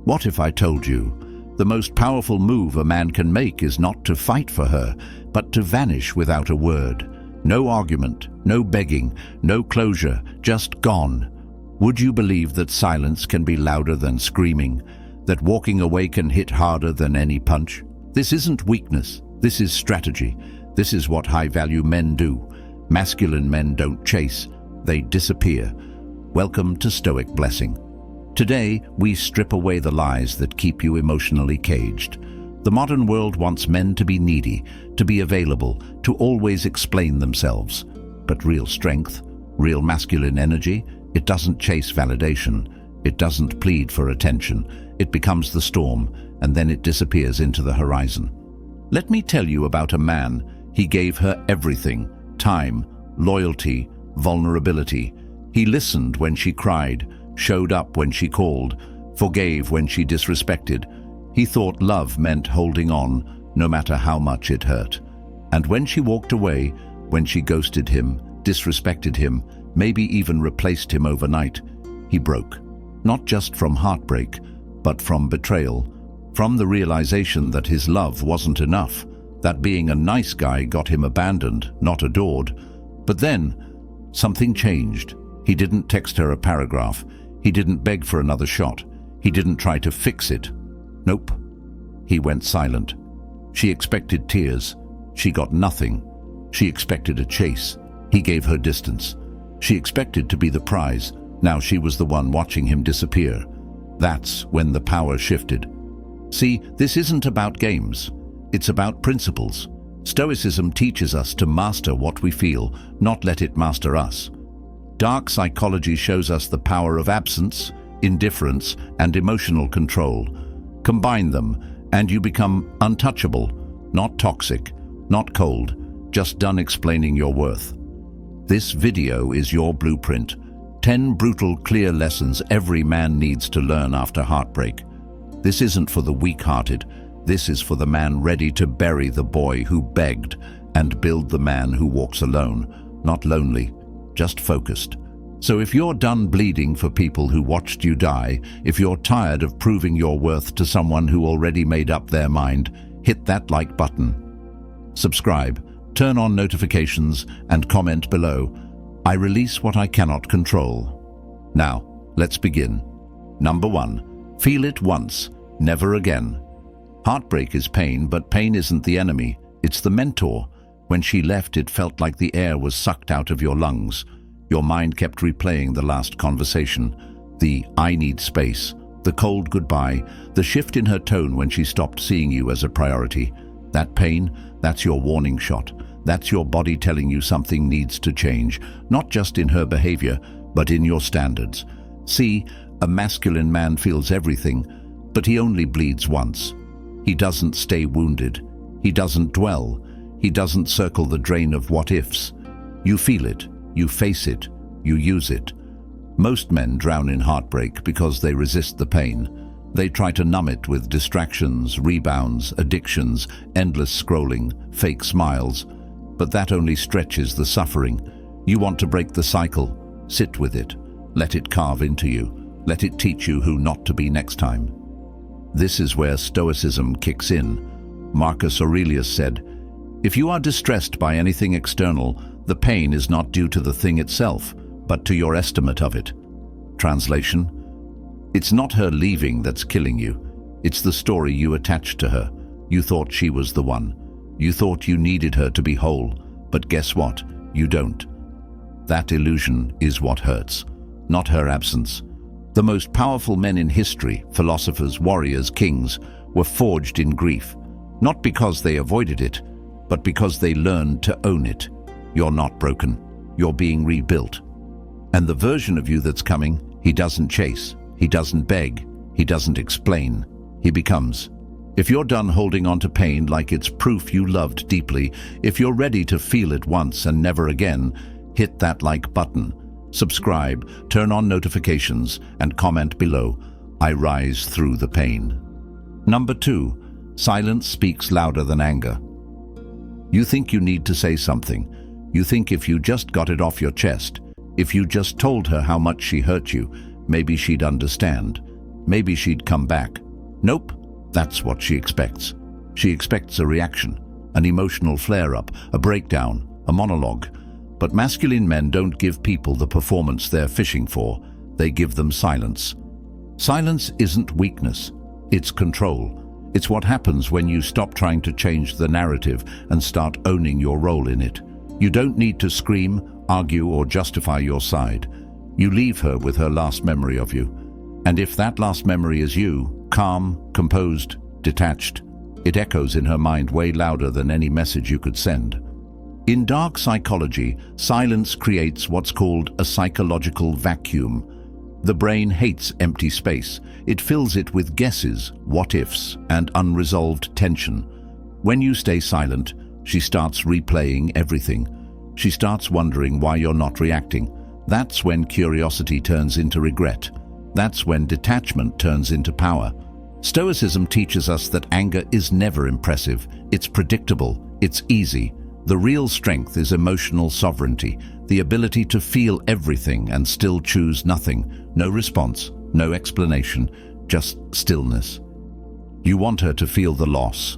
What if I told you the most powerful move a man can make is not to fight for her, but to vanish without a word? No argument, no begging, no closure, just gone. Would you believe that silence can be louder than screaming? That walking away can hit harder than any punch? This isn't weakness, this is strategy. This is what high-value men do. Masculine men don't chase, they disappear. Welcome to Stoic Blessing. Today, we strip away the lies that keep you emotionally caged. The modern world wants men to be needy, to be available, to always explain themselves. But real strength, real masculine energy, it doesn't chase validation. It doesn't plead for attention. It becomes the storm, and then it disappears into the horizon. Let me tell you about a man. He gave her everything: time, loyalty, vulnerability. He listened when she cried, showed up when she called, forgave when she disrespected. He thought love meant holding on, no matter how much it hurt. And when she walked away, when she ghosted him, disrespected him, maybe even replaced him overnight, he broke. Not just from heartbreak, but from betrayal, from the realization that his love wasn't enough, that being a nice guy got him abandoned, not adored. But then, something changed. He didn't text her a paragraph. He didn't beg for another shot. He didn't try to fix it. Nope. He went silent. She expected tears. She got nothing. She expected a chase. He gave her distance. She expected to be the prize. Now she was the one watching him disappear. That's when the power shifted. See, this isn't about games. It's about principles. Stoicism teaches us to master what we feel, not let it master us. Dark psychology shows us the power of absence, indifference, and emotional control. Combine them, and you become untouchable, not toxic, not cold, just done explaining your worth. This video is your blueprint. 10 brutal, clear lessons every man needs to learn after heartbreak. This isn't for the weak-hearted. This is for the man ready to bury the boy who begged and build the man who walks alone, not lonely, just focused. So if you're done bleeding for people who watched you die, if you're tired of proving your worth to someone who already made up their mind, hit that like button. Subscribe, turn on notifications, and comment below. I release what I cannot control. Now, let's begin. Number 1. Feel it once, never again. Heartbreak is pain, but pain isn't the enemy, it's the mentor. When she left, it felt like the air was sucked out of your lungs. Your mind kept replaying the last conversation, the "I need space," the cold goodbye, the shift in her tone when she stopped seeing you as a priority. That pain, that's your warning shot. That's your body telling you something needs to change, not just in her behavior, but in your standards. See, a masculine man feels everything, but he only bleeds once. He doesn't stay wounded. He doesn't dwell. He doesn't circle the drain of what-ifs. You feel it, you face it, you use it. Most men drown in heartbreak because they resist the pain. They try to numb it with distractions, rebounds, addictions, endless scrolling, fake smiles. But that only stretches the suffering. You want to break the cycle. Sit with it. Let it carve into you. Let it teach you who not to be next time. This is where Stoicism kicks in. Marcus Aurelius said, "If you are distressed by anything external, the pain is not due to the thing itself, but to your estimate of it." Translation: it's not her leaving that's killing you. It's the story you attached to her. You thought she was the one. You thought you needed her to be whole, but guess what? You don't. That illusion is what hurts, not her absence. The most powerful men in history, philosophers, warriors, kings, were forged in grief, not because they avoided it, but because they learned to own it. You're not broken. You're being rebuilt. And the version of you that's coming, he doesn't chase, he doesn't beg, he doesn't explain, he becomes. If you're done holding on to pain like it's proof you loved deeply, if you're ready to feel it once and never again, hit that like button. Subscribe, turn on notifications, and comment below. I rise through the pain. Number 2. Silence speaks louder than anger. You think you need to say something. You think if you just got it off your chest, if you just told her how much she hurt you, maybe she'd understand. Maybe she'd come back. Nope, that's what she expects. She expects a reaction, an emotional flare-up, a breakdown, a monologue. But masculine men don't give people the performance they're fishing for. They give them silence. Silence isn't weakness, it's control. It's what happens when you stop trying to change the narrative and start owning your role in it. You don't need to scream, argue, or justify your side. You leave her with her last memory of you. And if that last memory is you, calm, composed, detached, it echoes in her mind way louder than any message you could send. In dark psychology, silence creates what's called a psychological vacuum. The brain hates empty space. It fills it with guesses, what-ifs, and unresolved tension. When you stay silent, she starts replaying everything. She starts wondering why you're not reacting. That's when curiosity turns into regret. That's when detachment turns into power. Stoicism teaches us that anger is never impressive. It's predictable. It's easy. The real strength is emotional sovereignty, the ability to feel everything and still choose nothing. No response, no explanation, just stillness. You want her to feel the loss.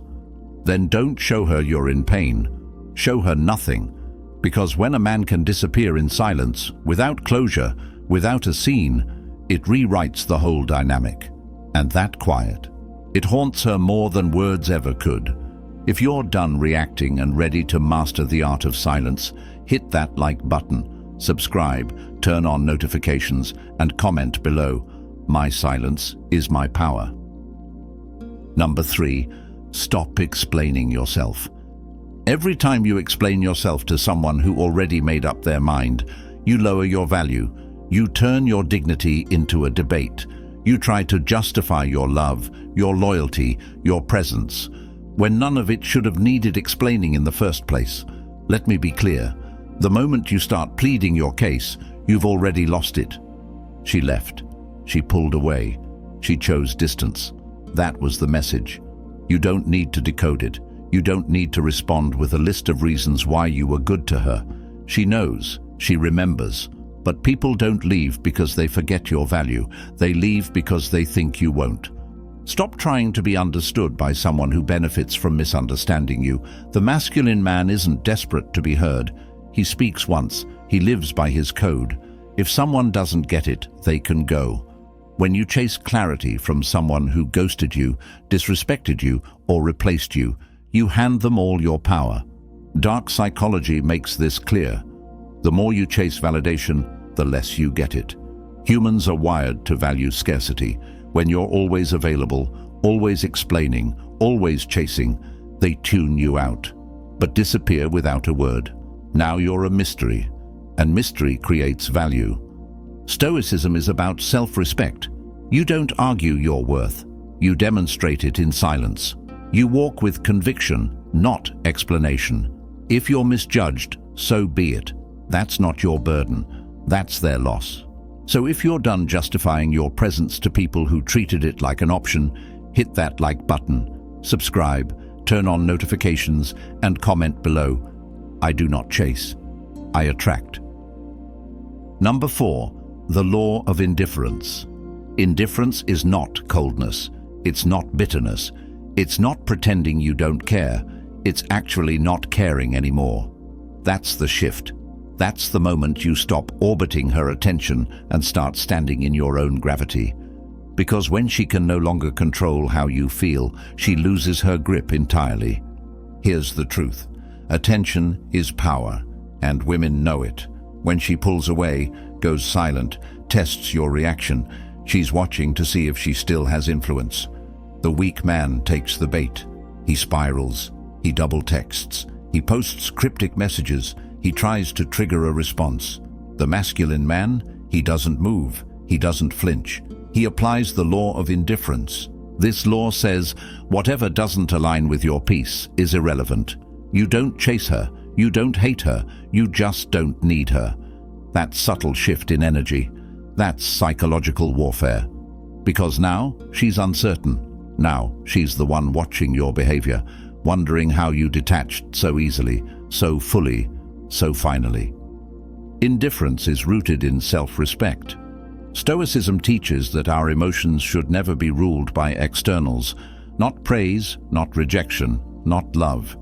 Then don't show her you're in pain. Show her nothing. Because when a man can disappear in silence, without closure, without a scene, it rewrites the whole dynamic. And that quiet, it haunts her more than words ever could. If you're done reacting and ready to master the art of silence, hit that like button, subscribe, turn on notifications, and comment below. My silence is my power. Number 3, stop explaining yourself. Every time you explain yourself to someone who already made up their mind, you lower your value. You turn your dignity into a debate. You try to justify your love, your loyalty, your presence, when none of it should have needed explaining in the first place. Let me be clear. The moment you start pleading your case, you've already lost it. She left. She pulled away. She chose distance. That was the message. You don't need to decode it. You don't need to respond with a list of reasons why you were good to her. She knows. She remembers. But people don't leave because they forget your value. They leave because they think you won't. Stop trying to be understood by someone who benefits from misunderstanding you. The masculine man isn't desperate to be heard. He speaks once. He lives by his code. If someone doesn't get it, they can go. When you chase clarity from someone who ghosted you, disrespected you, or replaced you, you hand them all your power. Dark psychology makes this clear. The more you chase validation, the less you get it. Humans are wired to value scarcity. When you're always available, always explaining, always chasing, they tune you out, but disappear without a word. Now you're a mystery, and mystery creates value. Stoicism is about self-respect. You don't argue your worth. You demonstrate it in silence. You walk with conviction, not explanation. If you're misjudged, so be it. That's not your burden. That's their loss. So if you're done justifying your presence to people who treated it like an option, hit that like button, subscribe, turn on notifications, and comment below. I do not chase. I attract. Number 4, the Law of Indifference. Indifference is not coldness. It's not bitterness. It's not pretending you don't care. It's actually not caring anymore. That's the shift. That's the moment you stop orbiting her attention and start standing in your own gravity. Because when she can no longer control how you feel, she loses her grip entirely. Here's the truth. Attention is power, and women know it. When she pulls away, goes silent, tests your reaction, she's watching to see if she still has influence. The weak man takes the bait. He spirals. He double texts. He posts cryptic messages. He tries to trigger a response. The masculine man, he doesn't move. He doesn't flinch. He applies the law of indifference. This law says, whatever doesn't align with your peace is irrelevant. You don't chase her. You don't hate her. You just don't need her. That subtle shift in energy, that's psychological warfare. Because now she's uncertain. Now she's the one watching your behavior, wondering how you detached so easily, so fully, so finally. Indifference is rooted in self-respect. Stoicism teaches that our emotions should never be ruled by externals, not praise, not rejection, not love.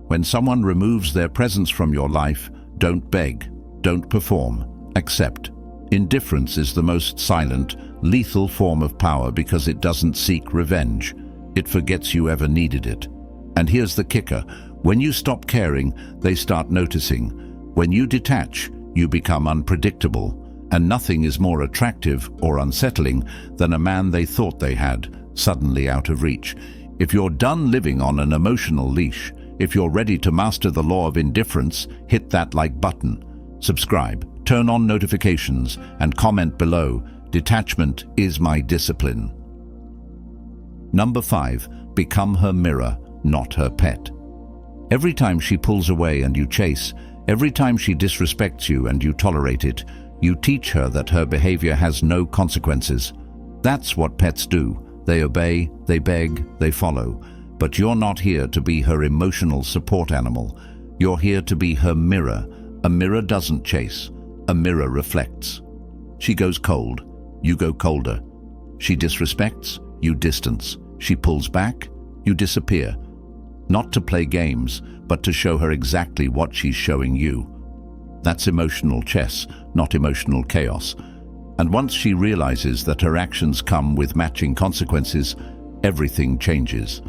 When someone removes their presence from your life, don't beg, don't perform, accept. Indifference is the most silent, lethal form of power because it doesn't seek revenge. It forgets you ever needed it. And here's the kicker: when you stop caring, they start noticing. When you detach, you become unpredictable. And nothing is more attractive or unsettling than a man they thought they had, suddenly out of reach. If you're done living on an emotional leash, if you're ready to master the law of indifference, hit that like button. Subscribe, turn on notifications, and comment below. Detachment is my discipline. Number 5. Become her mirror, not her pet. Every time she pulls away and you chase, every time she disrespects you and you tolerate it, you teach her that her behavior has no consequences. That's what pets do. They obey, they beg, they follow. But you're not here to be her emotional support animal. You're here to be her mirror. A mirror doesn't chase. A mirror reflects. She goes cold. You go colder. She disrespects. You distance. She pulls back. You disappear. Not to play games, but to show her exactly what she's showing you. That's emotional chess, not emotional chaos. And once she realizes that her actions come with matching consequences, everything changes.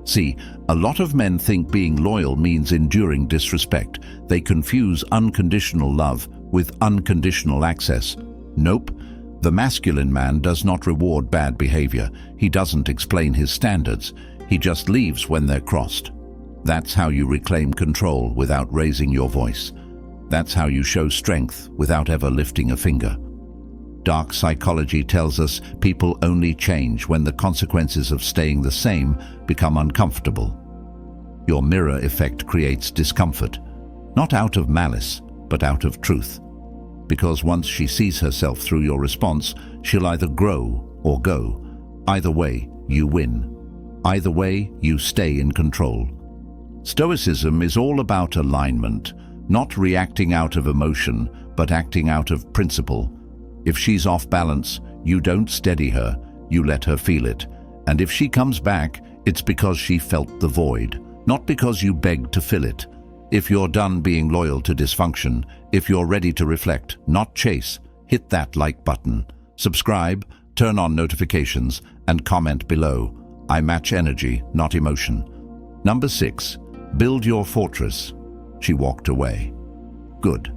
See, a lot of men think being loyal means enduring disrespect. They confuse unconditional love with unconditional access. Nope. The masculine man does not reward bad behavior. He doesn't explain his standards. He just leaves when they're crossed. That's how you reclaim control without raising your voice. That's how you show strength without ever lifting a finger. Dark psychology tells us people only change when the consequences of staying the same become uncomfortable. Your mirror effect creates discomfort, not out of malice, but out of truth. Because once she sees herself through your response, she'll either grow or go. Either way, you win. Either way, you stay in control. Stoicism is all about alignment, not reacting out of emotion, but acting out of principle. If she's off balance, you don't steady her, you let her feel it. And if she comes back, it's because she felt the void, not because you begged to fill it. If you're done being loyal to dysfunction, if you're ready to reflect, not chase, hit that like button. Subscribe, turn on notifications, and comment below. I match energy, not emotion. Number 6. Build your fortress. She walked away. Good.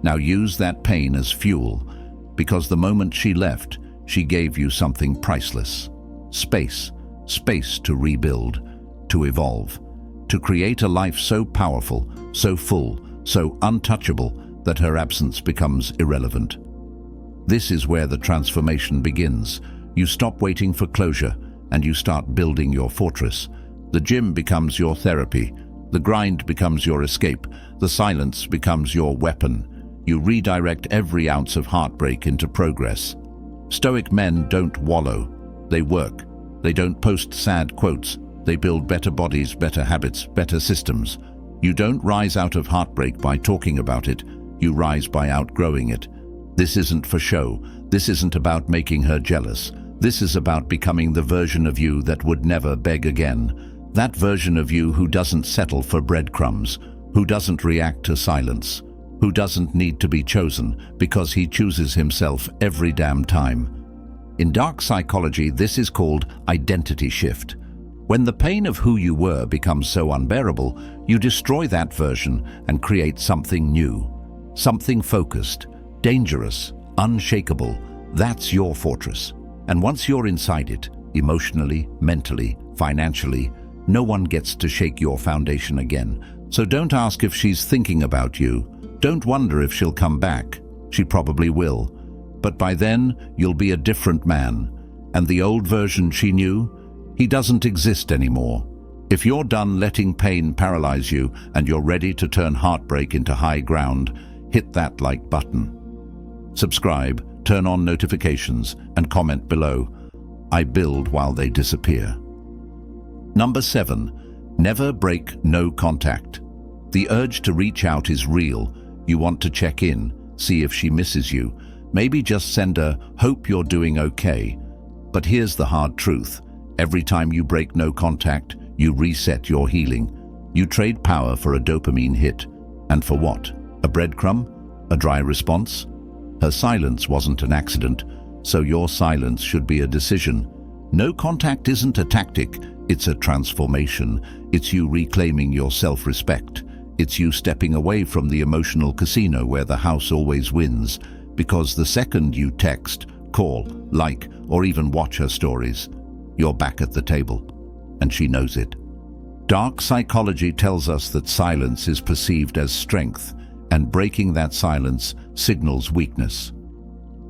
Now use that pain as fuel, because the moment she left, she gave you something priceless. Space. Space to rebuild, to evolve, to create a life so powerful, so full, so untouchable that her absence becomes irrelevant. This is where the transformation begins. You stop waiting for closure and you start building your fortress. The gym becomes your therapy. The grind becomes your escape. The silence becomes your weapon. You redirect every ounce of heartbreak into progress. Stoic men don't wallow. They work. They don't post sad quotes. They build better bodies, better habits, better systems. You don't rise out of heartbreak by talking about it. You rise by outgrowing it. This isn't for show. This isn't about making her jealous. This is about becoming the version of you that would never beg again. That version of you who doesn't settle for breadcrumbs, who doesn't react to silence, who doesn't need to be chosen because he chooses himself every damn time. In dark psychology, this is called identity shift. When the pain of who you were becomes so unbearable, you destroy that version and create something new. Something focused, dangerous, unshakable. That's your fortress. And once you're inside it, emotionally, mentally, financially, no one gets to shake your foundation again. So don't ask if she's thinking about you. Don't wonder if she'll come back. She probably will. But by then, you'll be a different man. And the old version she knew, he doesn't exist anymore. If you're done letting pain paralyze you and you're ready to turn heartbreak into high ground, hit that like button. Subscribe, turn on notifications, and comment below. I build while they disappear. Number 7. Never break no contact. The urge to reach out is real. You want to check in, see if she misses you. Maybe just send a "hope you're doing okay." But here's the hard truth. Every time you break no contact, you reset your healing. You trade power for a dopamine hit. And for what? A breadcrumb? A dry response? Her silence wasn't an accident, so your silence should be a decision. No contact isn't a tactic, it's a transformation. It's you reclaiming your self-respect. It's you stepping away from the emotional casino where the house always wins. Because the second you text, call, like, or even watch her stories, you're back at the table. And she knows it. Dark psychology tells us that silence is perceived as strength, and breaking that silence signals weakness.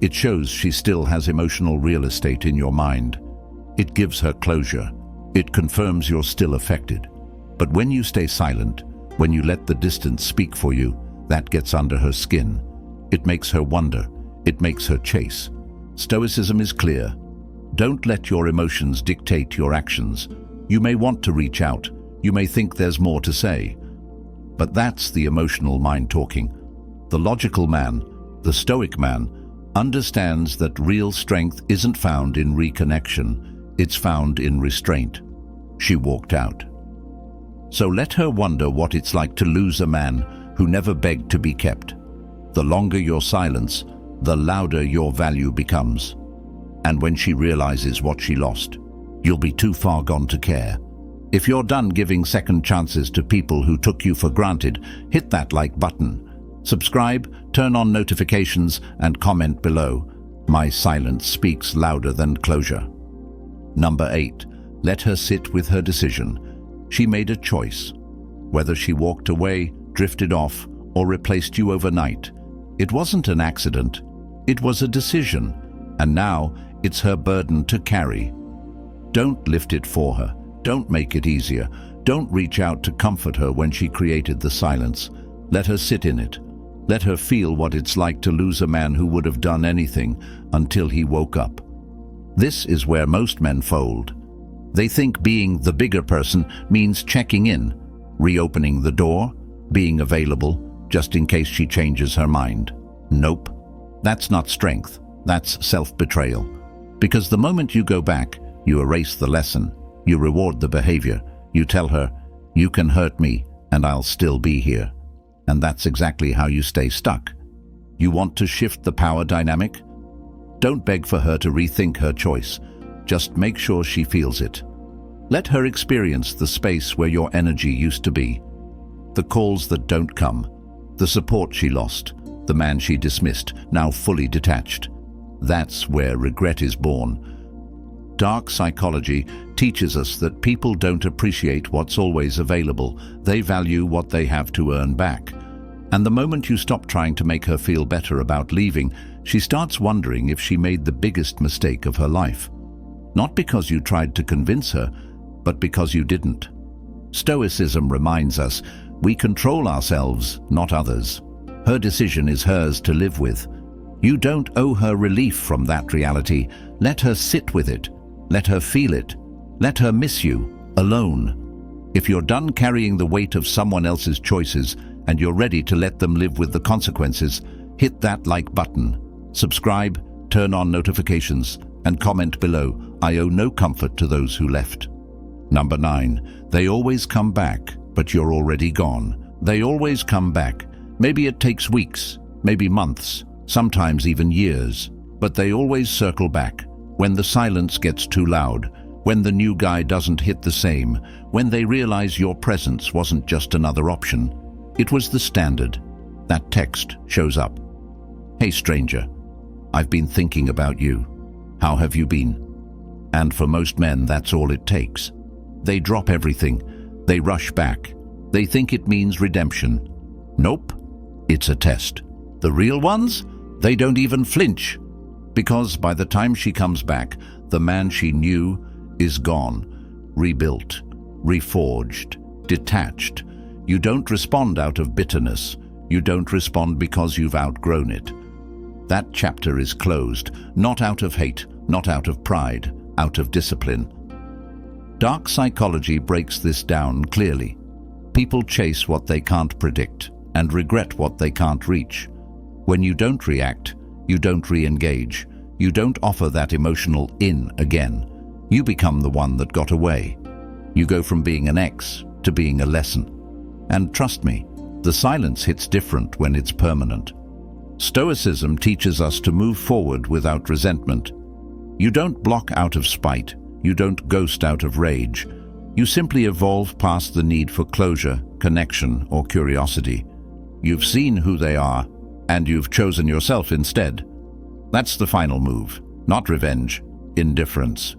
It shows she still has emotional real estate in your mind. It gives her closure. It confirms you're still affected. But when you stay silent, when you let the distance speak for you, that gets under her skin. It makes her wonder. It makes her chase. Stoicism is clear. Don't let your emotions dictate your actions. You may want to reach out. You may think there's more to say. But that's the emotional mind talking. The logical man, the stoic man, understands that real strength isn't found in reconnection. It's found in restraint. She walked out. So let her wonder what it's like to lose a man who never begged to be kept. The longer your silence, the louder your value becomes. And when she realizes what she lost, you'll be too far gone to care. If you're done giving second chances to people who took you for granted, hit that like button. Subscribe, turn on notifications, and comment below. My silence speaks louder than closure. Number 8. Let her sit with her decision. She made a choice. Whether she walked away, drifted off, or replaced you overnight, it wasn't an accident. It was a decision. And now it's her burden to carry. Don't lift it for her. Don't make it easier. Don't reach out to comfort her when she created the silence. Let her sit in it. Let her feel what it's like to lose a man who would have done anything until he woke up. This is where most men fold. They think being the bigger person means checking in, reopening the door, being available, just in case she changes her mind. Nope. That's not strength. That's self-betrayal. Because the moment you go back, you erase the lesson. You reward the behavior. You tell her, "You can hurt me, and I'll still be here." And that's exactly how you stay stuck. You want to shift the power dynamic? Don't beg for her to rethink her choice. Just make sure she feels it. Let her experience the space where your energy used to be. The calls that don't come. The support she lost. The man she dismissed, now fully detached. That's where regret is born. Dark psychology teaches us that people don't appreciate what's always available. They value what they have to earn back. And the moment you stop trying to make her feel better about leaving, she starts wondering if she made the biggest mistake of her life. Not because you tried to convince her, but because you didn't. Stoicism reminds us we control ourselves, not others. Her decision is hers to live with. You don't owe her relief from that reality. Let her sit with it. Let her feel it. Let her miss you, alone. If you're done carrying the weight of someone else's choices and you're ready to let them live with the consequences, hit that like button. Subscribe, turn on notifications, and comment below. I owe no comfort to those who left. Number 9. They always come back, but you're already gone. They always come back. Maybe it takes weeks, maybe months, sometimes even years, but they always circle back. When the silence gets too loud, when the new guy doesn't hit the same, when they realize your presence wasn't just another option, it was the standard. That text shows up. "Hey stranger, I've been thinking about you. How have you been?" And for most men, that's all it takes. They drop everything. They rush back. They think it means redemption. Nope, it's a test. The real ones, they don't even flinch. Because by the time she comes back, the man she knew is gone, rebuilt, reforged, detached. You don't respond out of bitterness. You don't respond because you've outgrown it. That chapter is closed, not out of hate, not out of pride, out of discipline. Dark psychology breaks this down clearly. People chase what they can't predict and regret what they can't reach. When you don't react, You don't re-engage. You don't offer that emotional in again. You become the one that got away. You go from being an X to being a lesson. And trust me, the silence hits different when it's permanent. Stoicism teaches us to move forward without resentment. You don't block out of spite. You don't ghost out of rage. You simply evolve past the need for closure, connection, or curiosity. You've seen who they are, and you've chosen yourself instead. That's the final move, not revenge, indifference.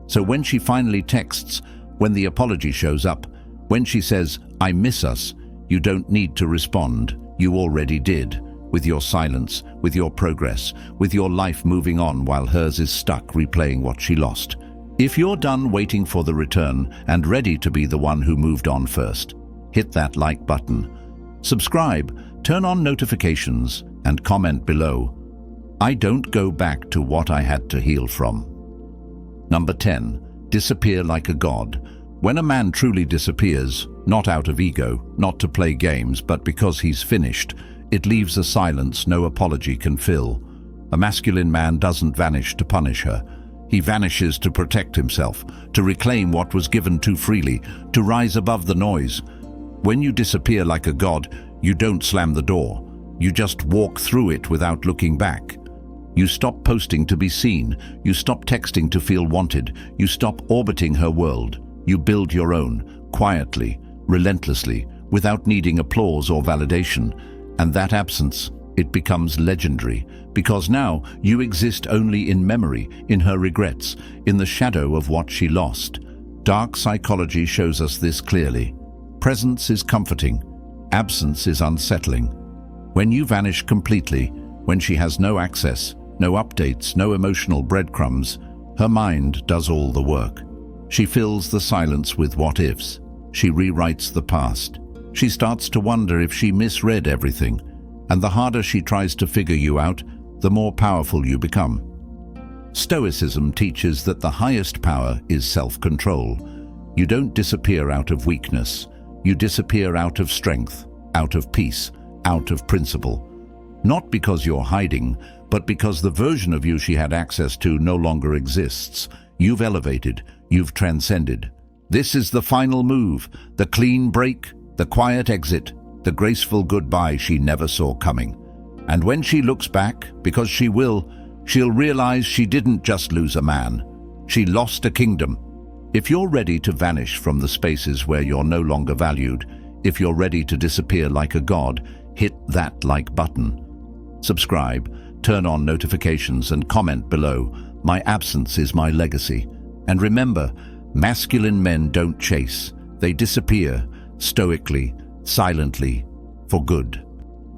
So when she finally texts, when the apology shows up, when she says, "I miss us," you don't need to respond. You already did, with your silence, with your progress, with your life moving on while hers is stuck replaying what she lost. If you're done waiting for the return and ready to be the one who moved on first, hit that like button. Subscribe, turn on notifications, and comment below. I don't go back to what I had to heal from. Number 10. Disappear like a god. When a man truly disappears, not out of ego, not to play games, but because he's finished, it leaves a silence no apology can fill. A masculine man doesn't vanish to punish her. He vanishes to protect himself, to reclaim what was given too freely, to rise above the noise. When you disappear like a god, you don't slam the door. You just walk through it without looking back. You stop posting to be seen. You stop texting to feel wanted. You stop orbiting her world. You build your own, quietly, relentlessly, without needing applause or validation. And that absence, it becomes legendary, because now you exist only in memory, in her regrets, in the shadow of what she lost. Dark psychology shows us this clearly. Presence is comforting. Absence is unsettling. When you vanish completely, when she has no access, no updates, no emotional breadcrumbs, her mind does all the work. She fills the silence with what-ifs. She rewrites the past. She starts to wonder if she misread everything. And the harder she tries to figure you out, the more powerful you become. Stoicism teaches that the highest power is self-control. You don't disappear out of weakness. You disappear out of strength, out of peace, out of principle. Not because you're hiding, but because the version of you she had access to no longer exists. You've elevated, you've transcended. This is the final move, the clean break, the quiet exit, the graceful goodbye she never saw coming. And when she looks back, because she will, she'll realize she didn't just lose a man. She lost a kingdom. If you're ready to vanish from the spaces where you're no longer valued, if you're ready to disappear like a god, hit that like button. Subscribe, turn on notifications, and comment below. My absence is my legacy. And remember, masculine men don't chase. They disappear, stoically, silently, for good.